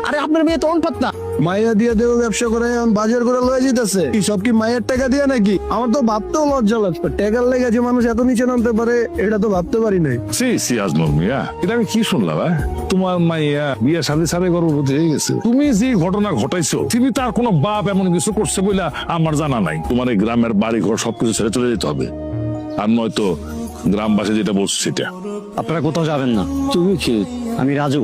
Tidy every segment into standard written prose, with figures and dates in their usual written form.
আরে আপনার মেয়ে তো অনপাত না। মাইয়া দিয়ে দেও ব্যবসা করে এখন বাজার করে লয়ে যেতেছে, কি সব কি মায়ের টাকা দিয়ে নাকি? আমার তো ভাবতেও লজ্জা লাগছে, টাকার লেগে যে মানুষ এত নিচে নামতে পারে এটা তো ভাবতে পারি নাই। সি আজমল মিয়া, এটা আমি কি শুনলাম? তোমার মাইয়া বিয়ের সাথে সাথে গর্ভবতী হয়ে গেছে। তুমি যে ঘটনা ঘটাইছো, তুমি তার কোনো বাপ এমন কিছু করছে বলে আমার জানা নাই। তোমার এই গ্রামের বাড়ি ঘর সবকিছু ছেড়ে চলে যেতে হবে, আর নয়তো গ্রামবাসী যেটা বলছে সেটা। আপনারা কোথাও যাবেন না। তুমি কি? আমি রাজু,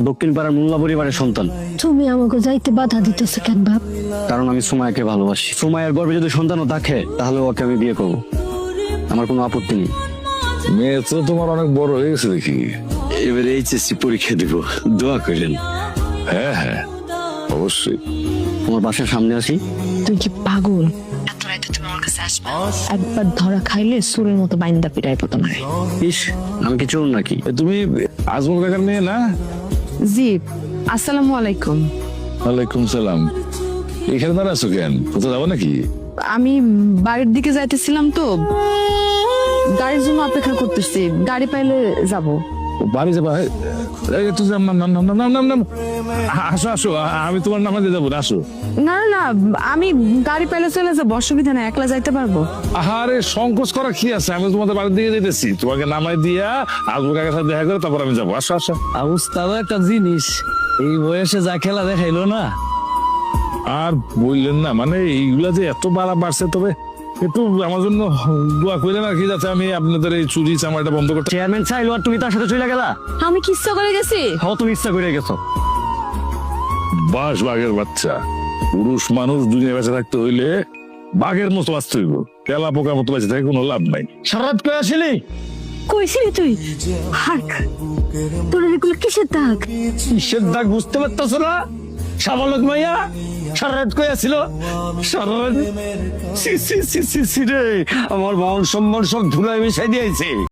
দক্ষিণ পাড়ার মোল্লা পরিবারের সন্তান। তুমি আমাকে যাইতে বাধা দিতেছো কেন বাপ? কারণ আমি সুমাইয়াকে ভালোবাসি। সুমাইয়ার গর্ভে যদি সন্তানও থাকে তাহলে ওকে আমি বিয়ে করবো, আমার কোনো আপত্তি নেই। মেয়ে তো তোমার অনেক বড় হয়ে গেছে দেখি। এবারে এইচএসসি পরীক্ষা দিব, দোয়া করেন। হ্যাঁ হ্যাঁ, অবশ্যই। তোমার বাসার সামনে আসি। তুই কি পাগল? এত রাতে তুমি আমার কাছে আসবে? একবার ধরা খাইলে সুরের মতো বাইন্দা পিটাই পতো না। ইস, আমি কি চোর নাকি? তুমি আজমল কাকার মেয়ে না? জি, আসসালামু আলাইকুম। ওয়ালাইকুম সালাম। এখানে দাঁড়া আছো কেন? কোথাও যাবো নাকি? আমি বাড়ির দিকে যাইতেছিলাম তো, গাড়ির জন্য অপেক্ষা করতেছি, গাড়ি পাইলে যাব। বাড়ি যাবা? একটু আসো আসো, আমি তোমার নামে দিয়ে যাবো, আসো। না না, আমি গাড়ি পাইলে চলে যাবো, অসুবিধা নেই, একলা যাইতে পারবো। আরে সংকোচ করা কি আছে? আমি তোমাদের বাড়ির দিকে যেতেছি, তোমাকে নামাই দিয়া আজমল কাকার সাথে দেখা করে তারপর আমি যাবো। আসো আসো। অবস্থাও একটা জিনিস, এই বয়সে যা খেলা দেখাইলো না। আর বললেন না, মানে এইগুলা যে এত বাড়া বাড়ছে, তবে একটু আমার জন্য দোয়া করলেন আর কি, যাতে আমি আপনাদের এই চুরি চামারটা বন্ধ করতে। চেয়ারম্যান চাইলো আর তুমি তার সাথে চলে গেলা? আমি কি ইচ্ছা করে গেছি? হ্যাঁ, তুমি ইচ্ছা করে গেছো। বাস বাঘের বাচ্চা, পুরুষ মানুষ দুনিয়া বেঁচে থাকতে হইলে বাঘের মতো বাঁচতে হইব, তেলা পোকার মতো বেঁচে থাকে কোনো লাভ নাই। সারাত কই আসিলি? কইছিলি তুই? হাক, তোর এগুলো কিসের দাগ? কিসের দাগ বুঝতে পারতেছ না? সাবালক মাইয়া সারাত কই আসিল? সারাত সি সি সি সি সি রে, আমার মান সম্মান সব ধুলায় মিশাই দিয়েছে।